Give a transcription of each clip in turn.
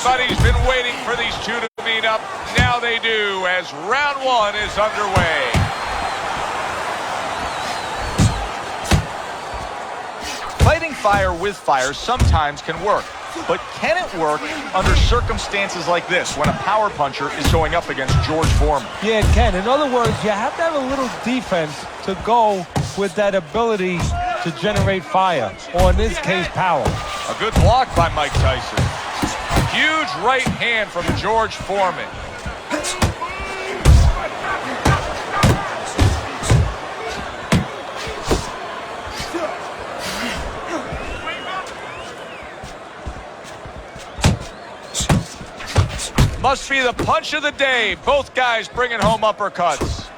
Everybody's been waiting for these two to meet up. Now they do, as round one is underway. Fighting fire with fire sometimes can work, but can it work under circumstances like this when a power puncher is going up against George Foreman? Yeah, it can. In other words, you have to have a little defense to go with that ability to generate fire, or in this case, power. A good block by Mike Tyson. Huge right hand from George Foreman. Must be the punch of the day. Both guys bringing home uppercuts.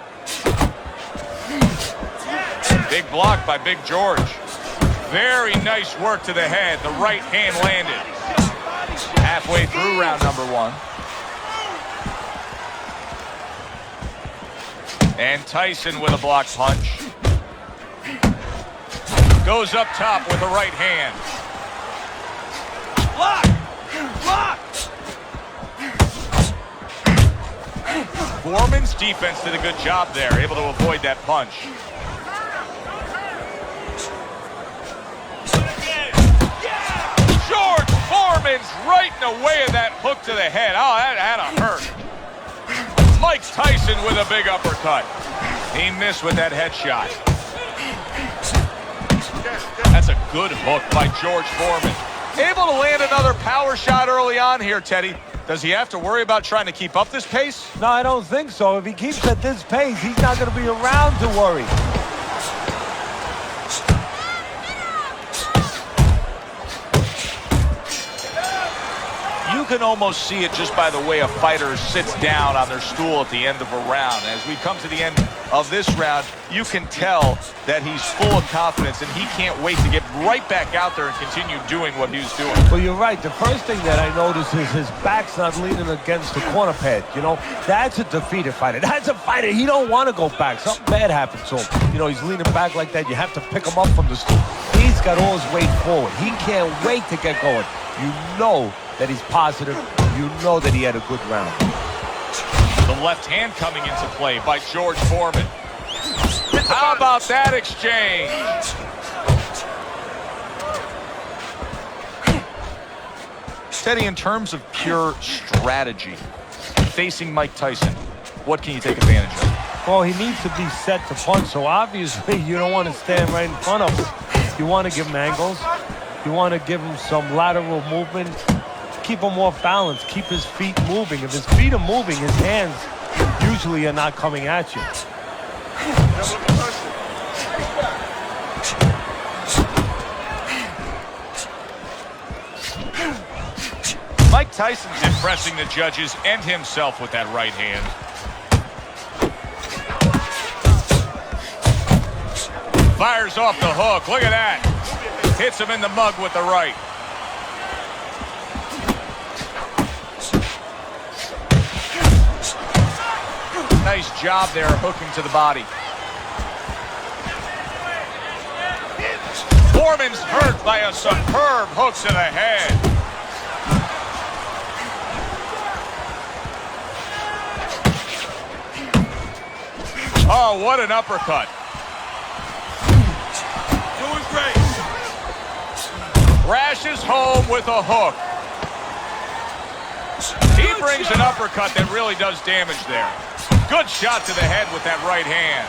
Big block by Big George. Very nice work to the head. The right hand landed. Halfway through round number one. And Tyson with a block punch. Goes up top with the right hand. Block! Block! Foreman's defense did a good job there, able to avoid that punch. George Foreman's right in the way of that hook to the head. Oh, that had to hurt. Mike Tyson with a big uppercut. He missed with that headshot. That's a good hook by George Foreman. Able to land another power shot early on here, Teddy. Does he have to worry about trying to keep up this pace? No, I don't think so. If he keeps at this pace, he's not going to be around to worry. You can almost see it just by the way a fighter sits down on their stool at the end of a round. As we come to the end of this round, you can tell that he's full of confidence and he can't wait to get right back out there and continue doing what he was doing. Well, you're right. The first thing that I notice is his back's not leaning against the corner pad. You know, that's a defeated fighter. That's a fighter. He don't want to go back. Something bad happened to him. You know, he's leaning back like that. You have to pick him up from the stool. He's got all his weight forward. He can't wait to get going. You know that he's positive. You know that he had a good round. The left hand coming into play by George Foreman. How about that exchange? Teddy, in terms of pure strategy, facing Mike Tyson, what can you take advantage of? Well, he needs to be set to punch, so obviously you don't want to stand right in front of him. You want to give him angles. You want to give him some lateral movement. Keep him off balance. Keep his feet moving. If his feet are moving, his hands usually are not coming at you. Mike Tyson's impressing the judges and himself with that right hand. Fires off the hook. Look at that. Hits him in the mug with the right. Nice job there, hooking to the body. Foreman's hurt by a superb hook to the head. Oh, what an uppercut. Doing great. Crashes home with a hook. He brings an uppercut that really does damage there. Good shot to the head with that right hand.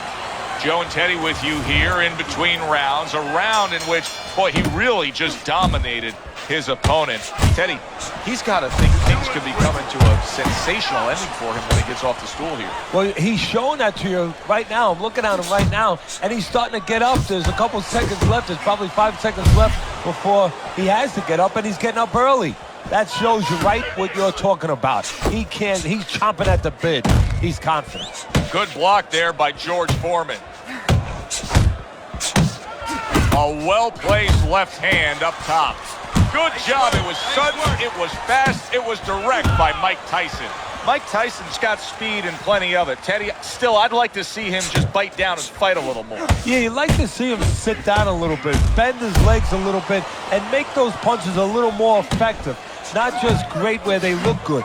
Joe and Teddy with you here in between rounds. A round in which, boy, he really just dominated his opponent. Teddy, he's got to think things could be coming to a sensational ending for him when he gets off the stool here. Well, he's showing that to you right now. I'm looking at him right now, and he's starting to get up. There's a couple seconds left. There's probably 5 seconds left before he has to get up, and he's getting up early. That shows you right what you're talking about. He's chomping at the bit. He's confident. Good block there by George Foreman. A well-placed left hand up top. Good job. It was sudden, it was fast, it was direct by Mike Tyson. Mike Tyson's got speed and plenty of it. Teddy, still, I'd like to see him just bite down and fight a little more. Yeah, you'd like to see him sit down a little bit, bend his legs a little bit, and make those punches a little more effective. not just great where they look good.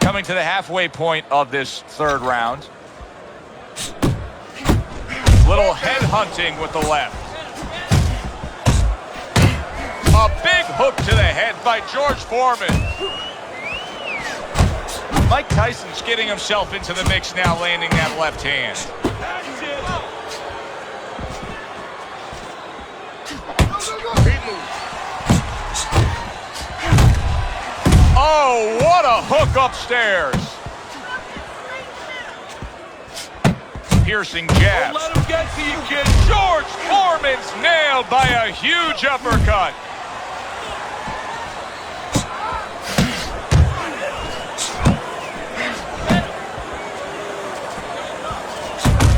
Coming to the halfway point of this third round. Little head hunting with the left. A big hook to the head by George Foreman. Mike Tyson's getting himself into the mix now, landing that left hand. Oh, what a hook upstairs. Piercing jab. Let him get to you, kid. George Foreman's nailed by a huge uppercut.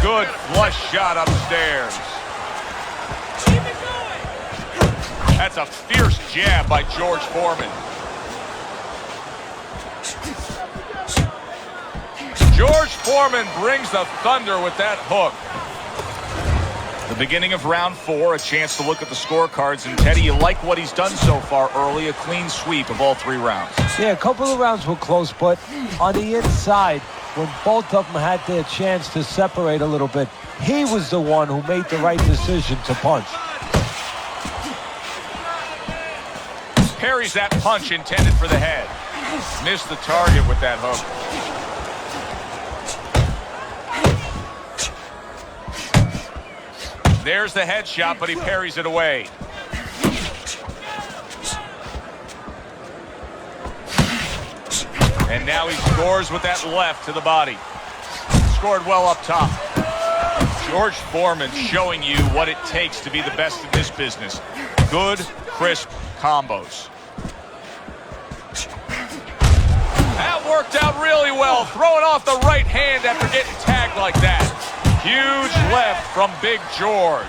Good flush shot upstairs. That's a fierce jab by George Foreman. George Foreman brings the thunder with that hook. The beginning of round 4, a chance to look at the scorecards. And Teddy, you like what he's done so far early, a clean sweep of all 3 rounds. Yeah, a couple of rounds were close, but on the inside, when both of them had their chance to separate a little bit, he was the one who made the right decision to punch. Parries that punch intended for the head. Missed the target with that hook. There's the headshot, but he parries it away. And now he scores with that left to the body. Scored well up top. George Foreman showing you what it takes to be the best in this business. Good, crisp combos. That worked out really well, throwing off the right hand after getting tagged like that. Huge left from Big George.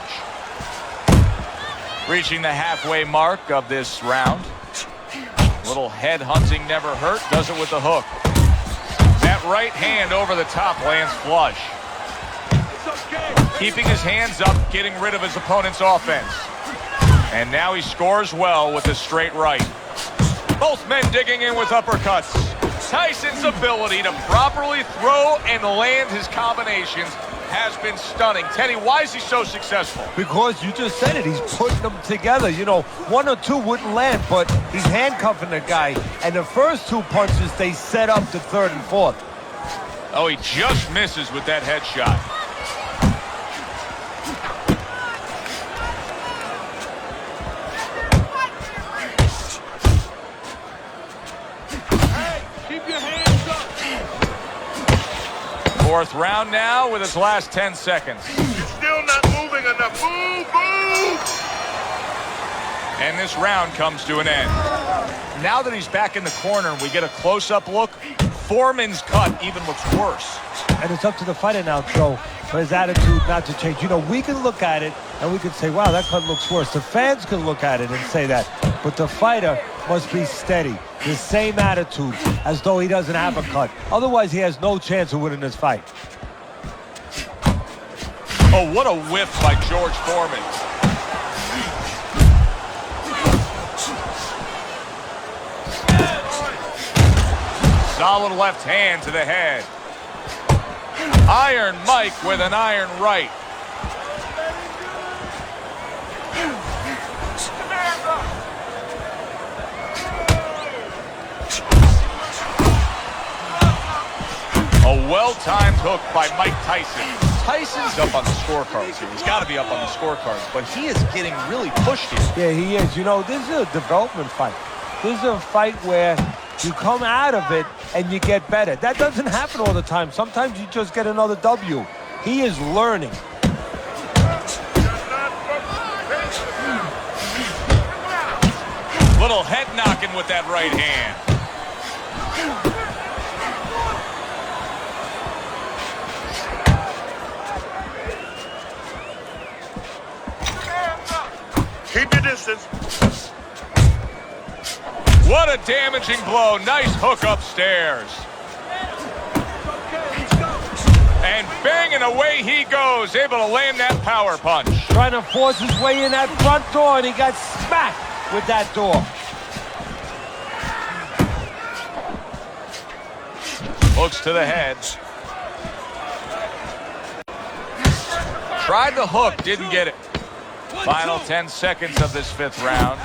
Reaching the halfway mark of this round. Little head hunting never hurt, does it with the hook. That right hand over the top lands flush. Keeping his hands up, getting rid of his opponent's offense. And now he scores well with a straight right. Both men digging in with uppercuts. Tyson's ability to properly throw and land his combinations has been stunning. Teddy, why is he so successful? Because you just said it, he's putting them together. You know, 1 or 2 wouldn't land, but he's handcuffing the guy. And the first 2 punches, they set up the 3rd and 4th. Oh, he just misses with that headshot. Fourth round now with its last 10 seconds. You're still not moving enough. Move, move! And this round comes to an end. Now that he's back in the corner and we get a close-up look, Foreman's cut even looks worse. And it's up to the fighter now, Joe, for his attitude not to change. You know, we can look at it and we can say, wow, that cut looks worse. The fans can look at it and say that. But the fighter must be steady, the same attitude, as though he doesn't have a cut. Otherwise, he has no chance of winning this fight. Oh, what a whiff by George Foreman. Solid left hand to the head. Iron Mike with an iron right. A well-timed hook by Mike Tyson. Tyson's up on the scorecards here. He's got to be up on the scorecards, but he is getting really pushed here. Yeah, he is. You know, this is a development fight. This is a fight where you come out of it and you get better. That doesn't happen all the time. Sometimes you just get another W. He is learning. Little head knocking with that right hand. Keep your distance. What a damaging blow. Nice hook upstairs. And banging away he goes, able to land that power punch. trying to force his way in that front door, and he got smacked with that door. Hooks to the head. Tried the hook, didn't get it. Final 10 seconds of this 5th round.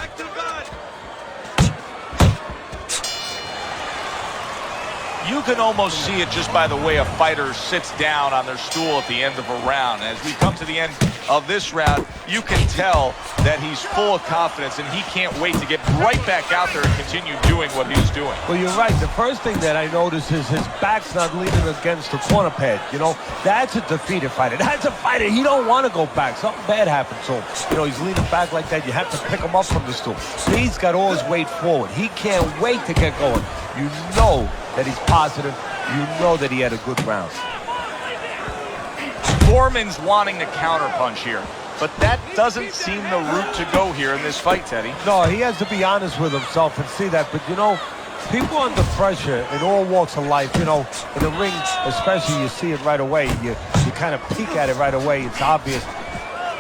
You can almost see it just by the way a fighter sits down on their stool at the end of a round. As we come to the end of this round, you can tell that he's full of confidence and he can't wait to get right back out there and continue doing what he's doing. Well, you're right. The first thing that I noticed is his back's not leaning against the corner pad. You know, that's a defeated fighter. That's a fighter. He don't want to go back. Something bad happened to him. You know, he's leaning back like that. You have to pick him up from the stool. He's got all his weight forward. He can't wait to get going. You know that he's positive. You know that he had a good round. Foreman's wanting to counterpunch here, but that doesn't seem the route to go here in this fight, Teddy. No, he has to be honest with himself and see that. But, you know, people under pressure in all walks of life, you know, in the ring especially, you see it right away. You kind of peek at it right away. It's obvious.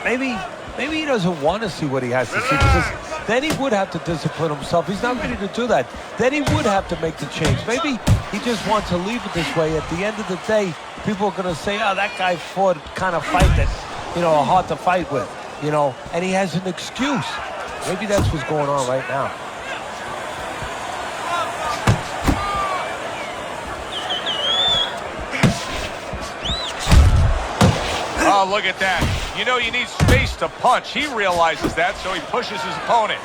Maybe he doesn't want to see what he has to see, because then he would have to discipline himself. He's not ready to do that. Then he would have to make the change. Maybe he just wants to leave it this way. At the end of the day, people are going to say, oh, that guy fought kind of fight that, you know, hard to fight with, you know, and he has an excuse. Maybe that's what's going on right now. Oh, look at that. You know, you need space to punch. He realizes that, so he pushes his opponent.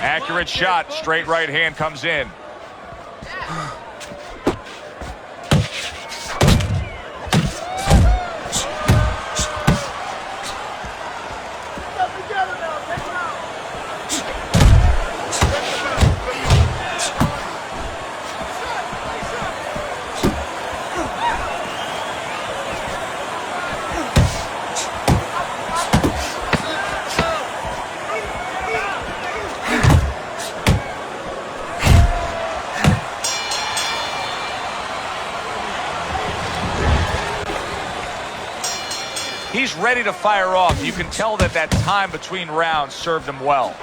Accurate shot. Straight right hand comes in. He's ready to fire off. You can tell that that time between rounds served him well.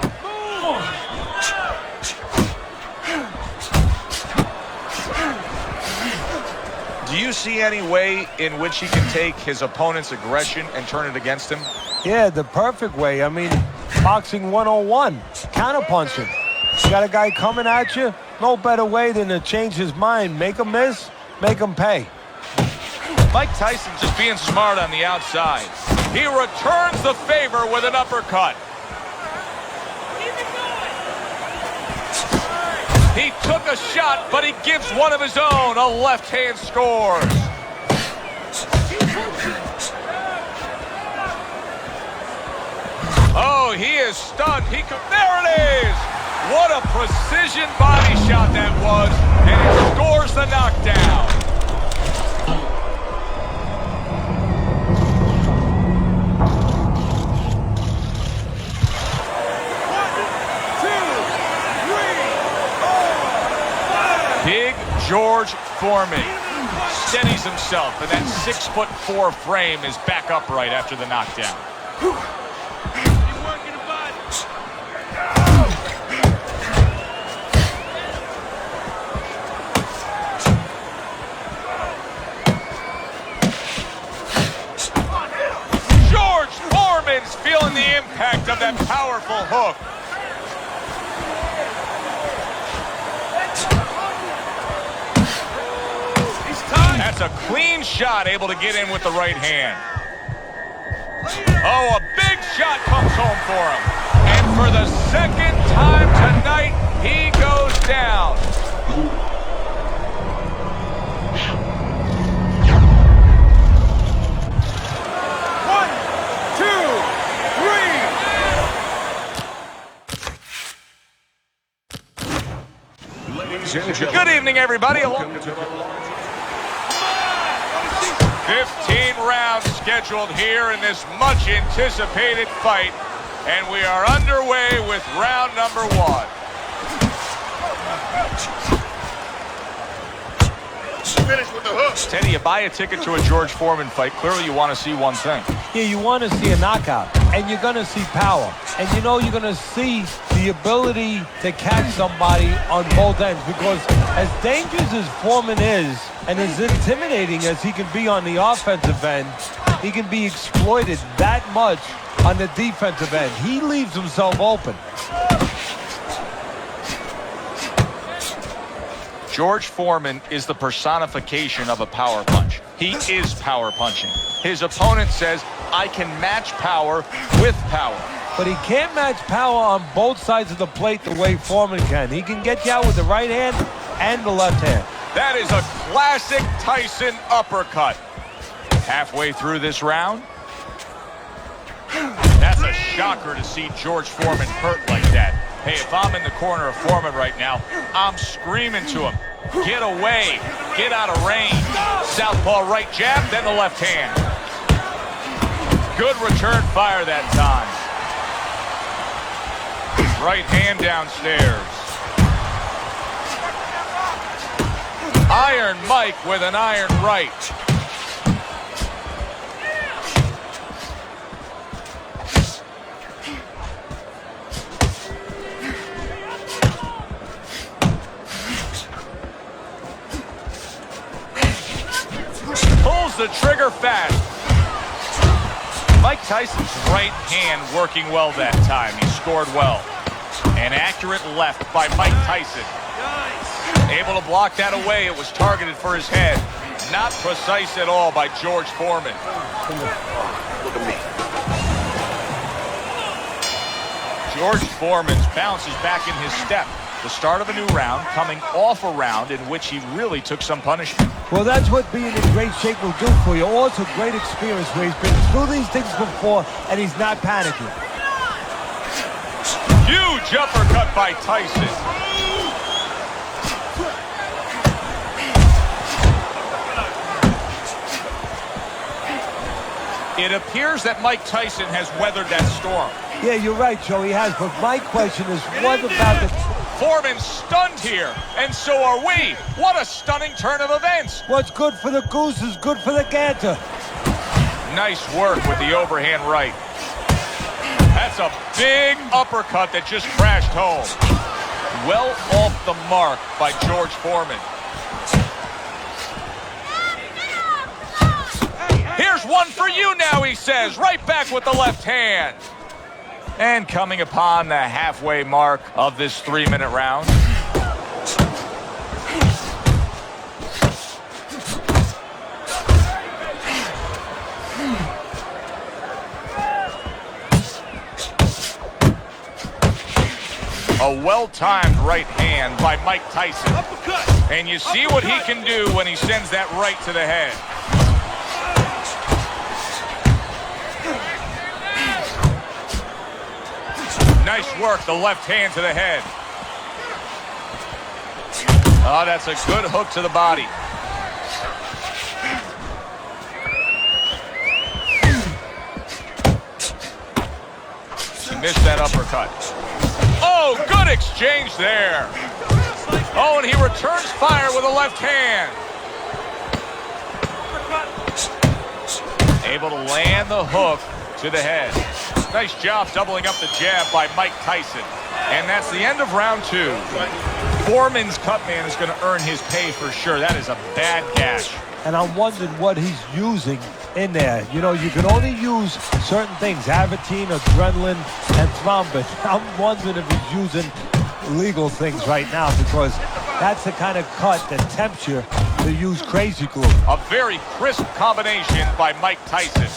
Do you see any way in which he can take his opponent's aggression and turn it against him? Yeah, the perfect way. I mean, boxing 101, counterpunching. You got a guy coming at you, no better way than to change his mind. Make him miss, make him pay. Mike Tyson just being smart on the outside. He returns the favor with an uppercut. He took a shot, but he gives one of his own. A left hand scores. Oh, he is stunned. There it is. What a precision body shot that was. And it scores the knockdown. Big George Foreman steadies himself, and that 6'4" frame is back upright after the knockdown. George Foreman's feeling the impact of that powerful hook. That's a clean shot, able to get in with the right hand. Oh, a big shot comes home for him. And for the second time tonight, he goes down. One, two, three. Good evening, everybody. 15 rounds scheduled here in this much anticipated fight, and we are underway with round number 1. finish with the hook. Teddy, you buy a ticket to a George Foreman fight. Clearly you want to see one thing. Yeah, you want to see a knockout, and you're going to see power. And you know you're going to see the ability to catch somebody on both ends, because as dangerous as Foreman is and as intimidating as he can be on the offensive end, he can be exploited that much on the defensive end. He leaves himself open. George Foreman is the personification of a power punch. He is power punching. His opponent says, I can match power with power. But he can't match power on both sides of the plate the way Foreman can. He can get you out with the right hand and the left hand. That is a classic Tyson uppercut. Halfway through this round. That's a shocker to see George Foreman hurt like that. Hey, if I'm in the corner of Foreman right now, I'm screaming to him, get away, get out of range. Southpaw right jab, then the left hand. Good return fire that time. Right hand downstairs. Iron Mike with an iron right. Pulls the trigger fast. Mike Tyson's right hand working well that time. He scored well. An accurate left by Mike Tyson. Able to block that away. It was targeted for his head. Not precise at all by George Foreman. Look at me. George Foreman bounces back in his step. The start of a new round, coming off a round in which he really took some punishment. Well, that's what being in great shape will do for you. Also, great experience where he's been through these things before and he's not panicking. Huge uppercut by Tyson. It appears that Mike Tyson has weathered that storm. Yeah, you're right, Joe, he has. But my question is, what about the... Foreman's stunned here, and so are we. What a stunning turn of events. What's good for the goose is good for the gander. Nice work with the overhand right. That's a big uppercut that just crashed home. Well off the mark by George Foreman. Here's one for you now, he says. Right back with the left hand. And coming upon the halfway mark of this 3-minute round. A well-timed right hand by Mike Tyson. And you see what he can do when he sends that right to the head. Nice work, the left hand to the head. Oh, that's a good hook to the body. He missed that uppercut. Oh, good exchange there. Oh, and he returns fire with a left hand. Able to land the hook to the head. Nice job doubling up the jab by Mike Tyson. And that's the end of round 2. Foreman's cut man is going to earn his pay for sure. That is a bad gash. And I'm wondering what he's using in there. You know, you can only use certain things, Avitine, adrenaline, and thrombin. I'm wondering if he's using illegal things right now, because that's the kind of cut that tempts you to use crazy glue. A very crisp combination by Mike Tyson.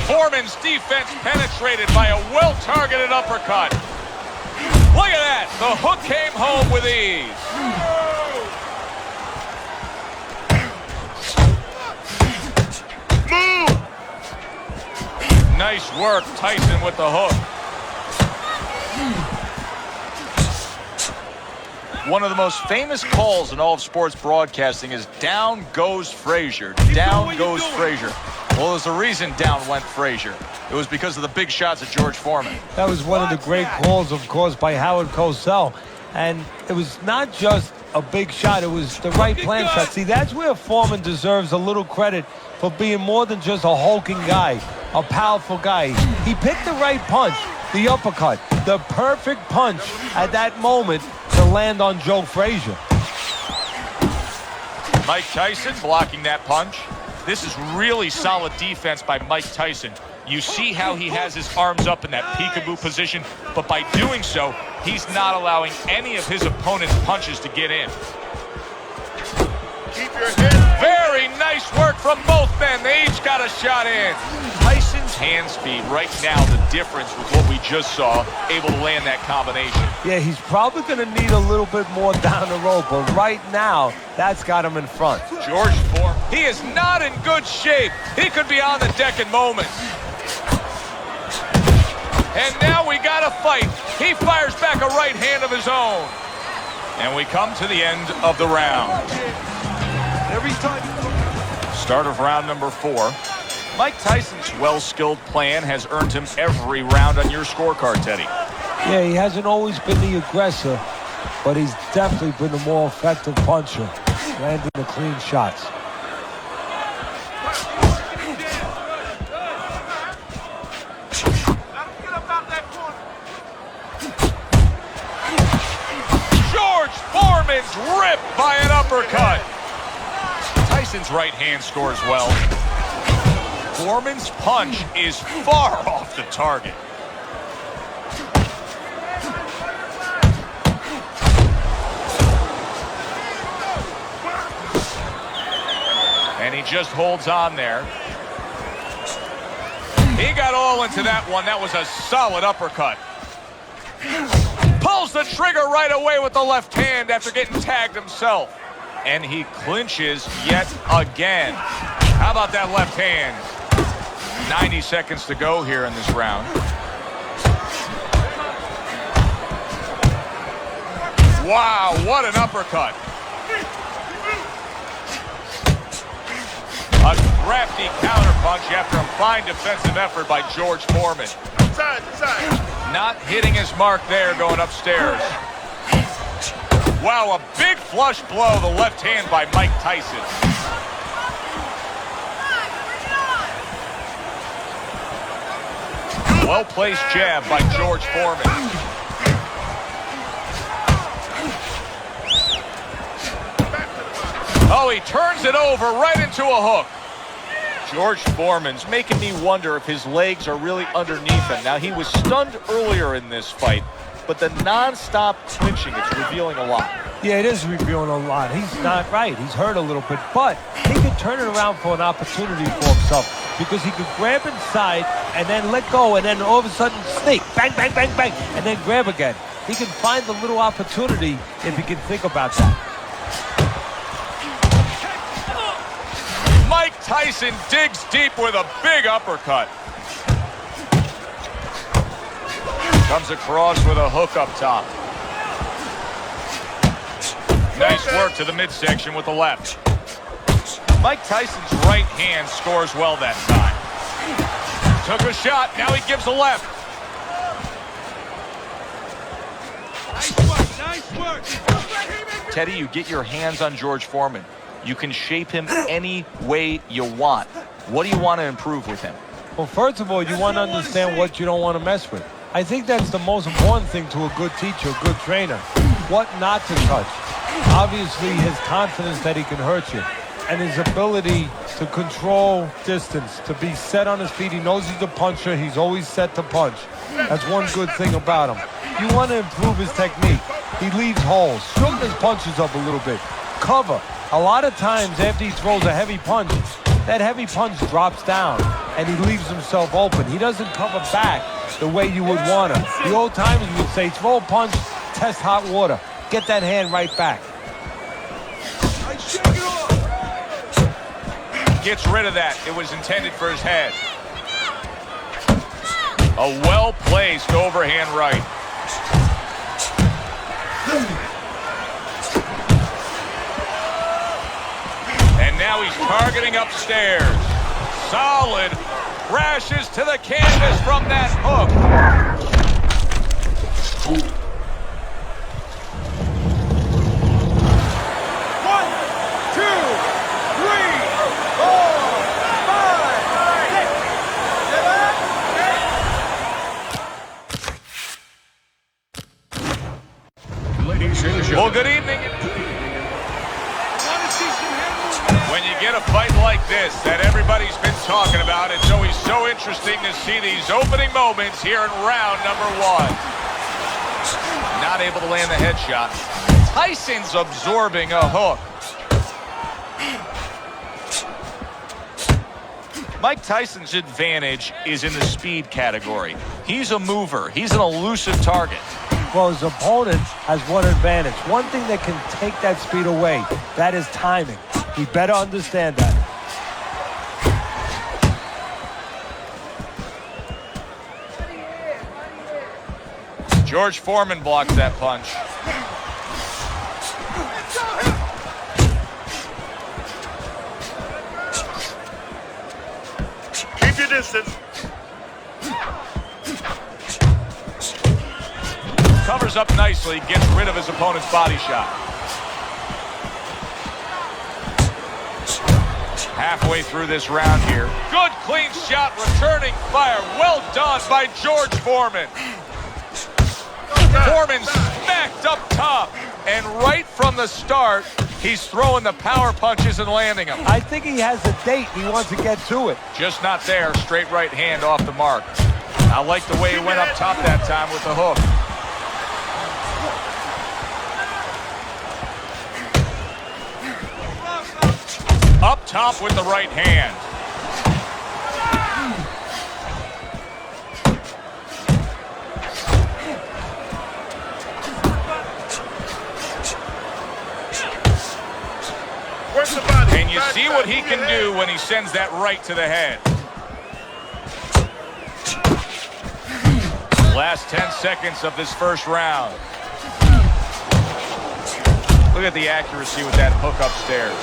Foreman's defense penetrated by a well-targeted uppercut. Look at that. The hook came home with ease. Move! Nice work, Tyson with the hook. One of the most famous calls in all of sports broadcasting is down goes Frazier. Down goes Frazier. Well, there's a reason down went Frazier. It was because of the big shots of George Foreman. That was one of the great calls, of course, by Howard Cosell. And it was not just a big shot, it was the right plan shot. See, that's where Foreman deserves a little credit for being more than just a hulking guy, a powerful guy. He picked the right punch, the uppercut, the perfect punch at that moment to land on Joe Frazier. Mike Tyson blocking that punch. This is really solid defense by Mike Tyson. You see how he has his arms up in that peekaboo position, but by doing so, he's not allowing any of his opponent's punches to get in. Keep your head. Very nice work from both men. They each got a shot in. Tyson's hand speed right now, the difference with what we just saw, able to land that combination. Yeah, he's probably going to need a little bit more down the road, but right now, that's got him in front. George Foreman, he is not in good shape. He could be on the deck in moments. And now we got a fight. He fires back a right hand of his own. And we come to the end of the round. Every time. Start of round number 4. Mike Tyson's well-skilled plan has earned him every round on your scorecard, Teddy. Yeah, he hasn't always been the aggressor, but he's definitely been the more effective puncher, landing the clean shots. George Foreman's ripped by an uppercut. Tyson's right hand scores well. Foreman's punch is far off the target. And he just holds on there. He got all into that one. That was a solid uppercut. Pulls the trigger right away with the left hand after getting tagged himself. And he clinches yet again. How about that left hand? 90 seconds to go here in this round. Wow, what an uppercut. A crafty counterpunch after a fine defensive effort by George Foreman. Side to side. Not hitting his mark there, going upstairs. Wow, a big flush blow, the left hand by Mike Tyson. Well-placed jab by George Foreman. Oh, he turns it over right into a hook. George Foreman's making me wonder if his legs are really underneath him. Now, he was stunned earlier in this fight, but the non-stop clinching, it's revealing a lot. Yeah, it is revealing a lot. He's not right. He's hurt a little bit, but he could turn it around for an opportunity for himself because he could grab inside and then let go and then all of a sudden sneak, bang, bang, bang, bang, and then grab again. He can find the little opportunity if he can think about that. Mike Tyson digs deep with a big uppercut. Comes across with a hook up top. Nice work to the midsection with the left. Mike Tyson's right hand scores well that time. Took a shot, now he gives a left. Nice work. Teddy, you get your hands on George Foreman. You can shape him any way you want. What do you want to improve with him? Well, first of all, you want to understand what you don't want to mess with. I think that's the most important thing to a good teacher, a good trainer. What not to touch. Obviously, his confidence that he can hurt you. And his ability to control distance, to be set on his feet. He knows he's a puncher. He's always set to punch. That's one good thing about him. You want to improve his technique. He leaves holes. Shorten his punches up a little bit. Cover. A lot of times after he throws a heavy punch, that heavy punch drops down and he leaves himself open. He doesn't cover back the way you would want him. The old timers would say, throw a punch, test hot water. Get that hand right back. Gets rid of that. It was intended for his head. A well-placed overhand right. And now he's targeting upstairs. Solid. Crashes to the canvas from that hook. When you get a fight like this that everybody's been talking about, it's always so interesting to see these opening moments here in round number 1. Not able to land the headshot. Tyson's absorbing a hook. Mike Tyson's advantage is in the speed category. He's a mover. He's an elusive target. Well, his opponent has one advantage. One thing that can take that speed away, that is timing. He better understand that. George Foreman blocks that punch. Keep your distance. Covers up nicely, gets rid of his opponent's body shot. Halfway through this round here. Good clean shot, returning fire. Well done by George Foreman. Foreman smacked up top, and right from the start, he's throwing the power punches and landing them. I think he has a date. He wants to get to it. Just not there. Straight right hand off the mark. I like the way he went up top that time with the hook. Up top with the right hand. Where's the body? And you see what he can do when he sends that right to the head. Last 10 seconds of this first round. Look at the accuracy with that hook upstairs.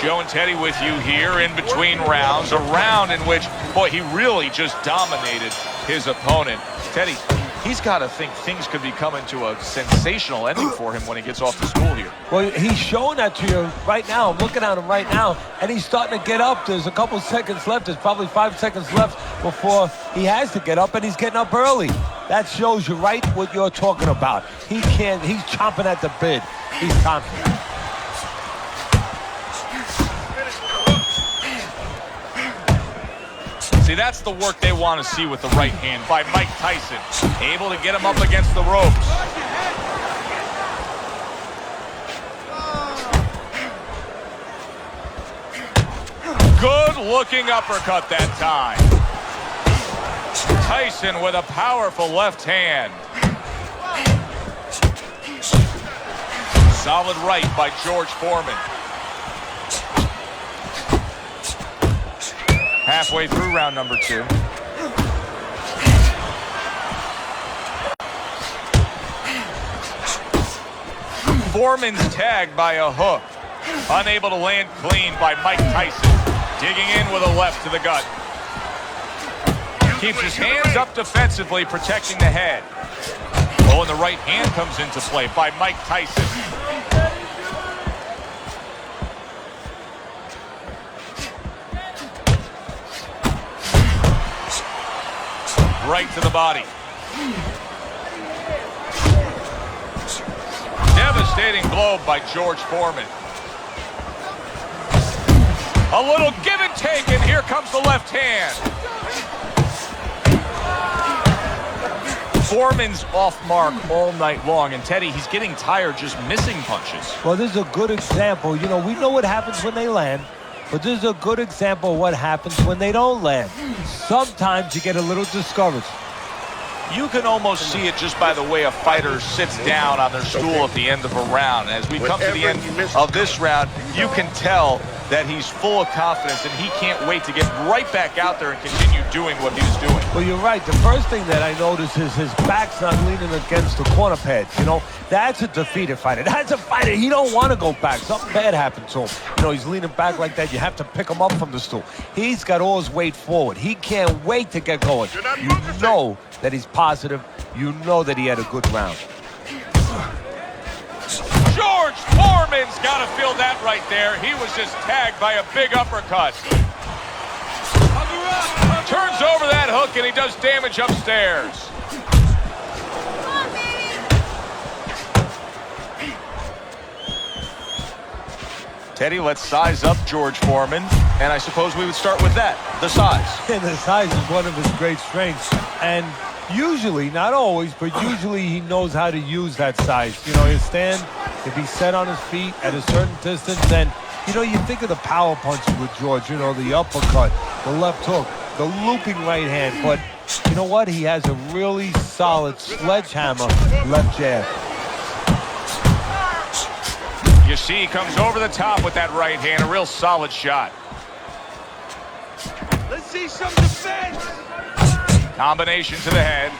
Joe and Teddy with you here in between rounds. A round in which, boy, he really just dominated his opponent. Teddy, he's got to think things could be coming to a sensational ending for him when he gets off to school here. Well, he's showing that to you right now. I'm looking at him right now, and he's starting to get up. There's a couple seconds left. There's probably 5 seconds left before he has to get up, and he's getting up early. That shows you right what you're talking about. He's chomping at the bit. He's confident. See, that's the work they want to see with the right hand by Mike Tyson. Able to get him up against the ropes. Good-looking uppercut that time. Tyson with a powerful left hand. Solid right by George Foreman. Halfway through round number 2. Foreman's tagged by a hook. Unable to land clean by Mike Tyson. Digging in with a left to the gut. Keeps his hands up defensively, protecting the head. Oh, and the right hand comes into play by Mike Tyson. Right to the body. Devastating blow by George Foreman. A little give and take, and here comes the left hand. Foreman's off mark all night long, and Teddy, he's getting tired just missing punches. Well, this is a good example. You know, we know what happens when they land, but this is a good example of what happens when they don't land. Sometimes you get a little discouraged. You can almost see it just by the way a fighter sits down on their stool at the end of a round. As we come to the end of this round, you can tell that he's full of confidence, and he can't wait to get right back out there and continue doing what he's doing. Well, you're right. The first thing that I notice is his back's not leaning against the corner pad. You know, that's a defeated fighter. That's a fighter. He don't want to go back. Something bad happened to him. You know, he's leaning back like that. You have to pick him up from the stool. He's got all his weight forward. He can't wait to get going. You know that he's positive. You know that he had a good round. George Foreman's got to feel that right there. He was just tagged by a big uppercut. Turns over that hook, and he does damage upstairs. Teddy, let's size up George Foreman, and I suppose we would start with that, the size. And the size is one of his great strengths. And usually, not always, but usually he knows how to use that size. You know, he'll stand, if he's set on his feet at a certain distance, then, you know, you think of the power punches with George, you know, the uppercut, the left hook, the looping right hand. But you know what? He has a really solid sledgehammer left jab. You see, he comes over the top with that right hand. A real solid shot. Let's see some defense. Combination to the head.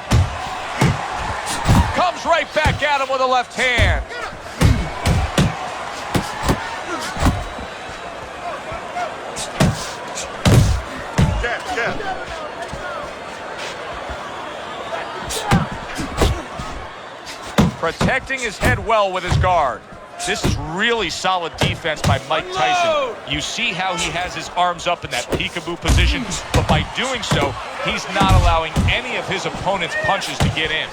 Comes right back at him with a left hand. Protecting his head well with his guard. This is really solid defense by Mike Tyson. You see how he has his arms up in that peekaboo position, but by doing so, he's not allowing any of his opponent's punches to get in.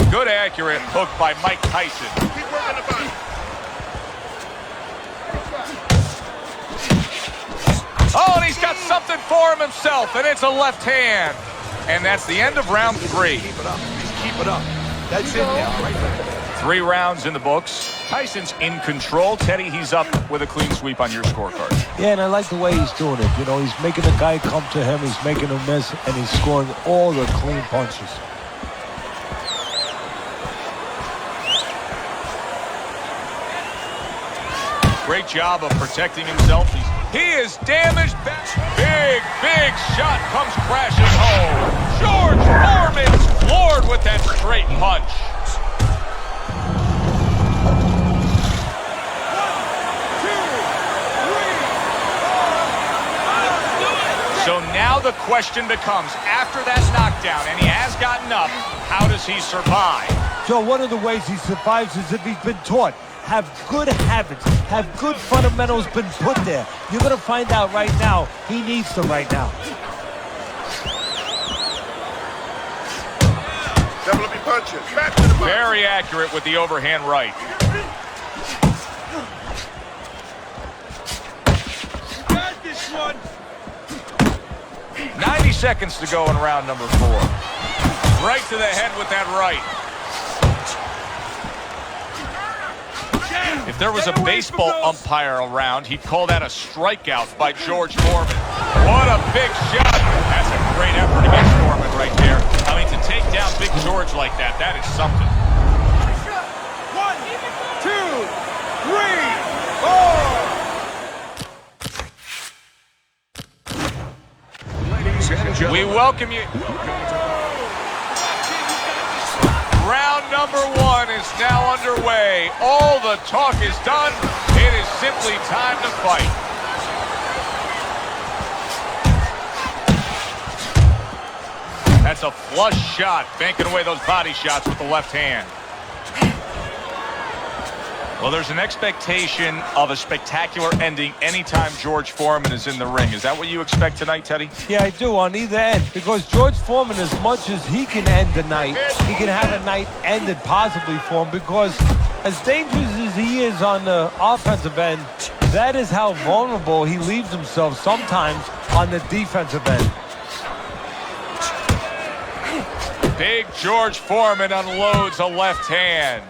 Good accurate hook by Mike Tyson. Keep working the body. Oh, and he's got something for him himself, and it's a left hand. And that's the end of round 3. Keep it up. Keep it up. That's it now, right there. 3 rounds in the books. Tyson's in control. Teddy, he's up with a clean sweep on your scorecard. Yeah, and I like the way he's doing it. You know, he's making the guy come to him, he's making him miss, and he's scoring all the clean punches. Great job of protecting himself. He is damaged. Big shot comes crashing home. George Foreman's floored with that straight punch. So now the question becomes, after that knockdown, and he has gotten up, how does he survive? So one of the ways he survives is if he's been taught. Have good habits, have good fundamentals been put there. You're going to find out right now. He needs them right now. Double up your punches. Back to the body. Very accurate with the overhand right. Got this one. 90 seconds to go in round number 4. Right to the head with that right. If there was a baseball umpire around, he'd call that a strikeout by George Foreman. What a big shot. That's a great effort against Foreman right there. I mean, to take down Big George like that, that is something. 1, 2, 3, 4. We welcome you. Round number 1 is now underway. All the talk is done. It is simply time to fight. That's a flush shot, banking away those body shots with the left hand. Well, there's an expectation of a spectacular ending anytime George Foreman is in the ring. Is that what you expect tonight, Teddy? Yeah, I do, on either end. Because George Foreman, as much as he can end the night, he can have a night ended possibly for him. Because as dangerous as he is on the offensive end, that is how vulnerable he leaves himself sometimes on the defensive end. Big George Foreman unloads a left hand.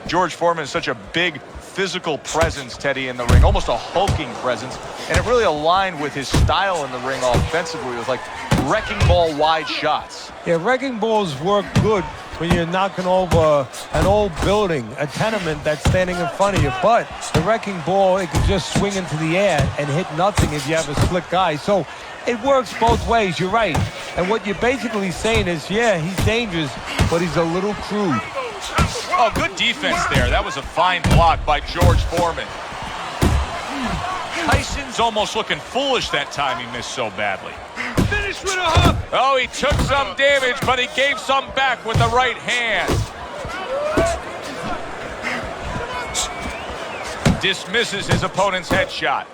George Foreman is such a big physical presence, Teddy, in the ring, almost a hulking presence, and it really aligned with his style in the ring offensively with like wrecking ball wide shots. Yeah, wrecking balls work good when you're knocking over an old building, a tenement that's standing in front of you, but the wrecking ball, it can just swing into the air and hit nothing if you have a slick guy. So it works both ways, you're right. And what you're basically saying is, yeah, he's dangerous, but he's a little crude. Oh, good defense there. That was a fine block by George Foreman. Tyson's almost looking foolish that time he missed so badly. Finish with a hook. Oh, he took some damage, but he gave some back with the right hand. Dismisses his opponent's headshot.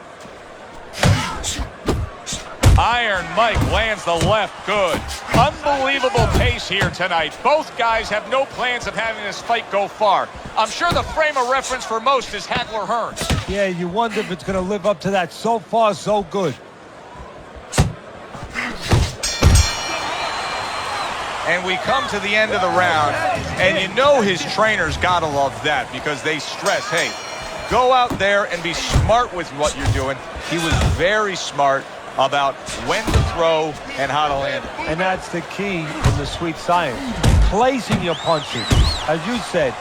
Iron Mike lands the left good. Unbelievable pace here tonight. Both guys have no plans of having this fight go far. I'm sure the frame of reference for most is Hagler Hearns. Yeah, you wonder if it's going to live up to that. So far, so good. And we come to the end of the round, and you know his trainers got to love that because they stress, hey, go out there and be smart with what you're doing. He was very smart about when to throw and how to land it. And that's the key in the sweet science. Placing your punches. As you said,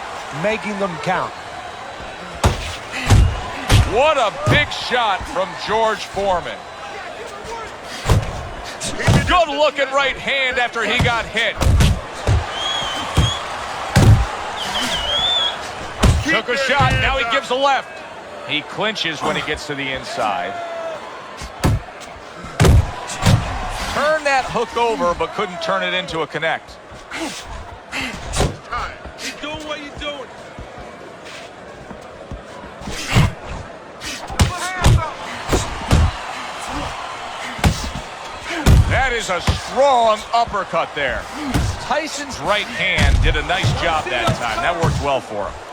making them count. What a big shot from George Foreman. Good looking right hand after he got hit. Took a shot, now he gives a left. He clinches when he gets to the inside. Turned that hook over, but couldn't turn it into a connect. Keep doing what you're doing. That is a strong uppercut there. Tyson's right hand did a nice job that time. That worked well for him.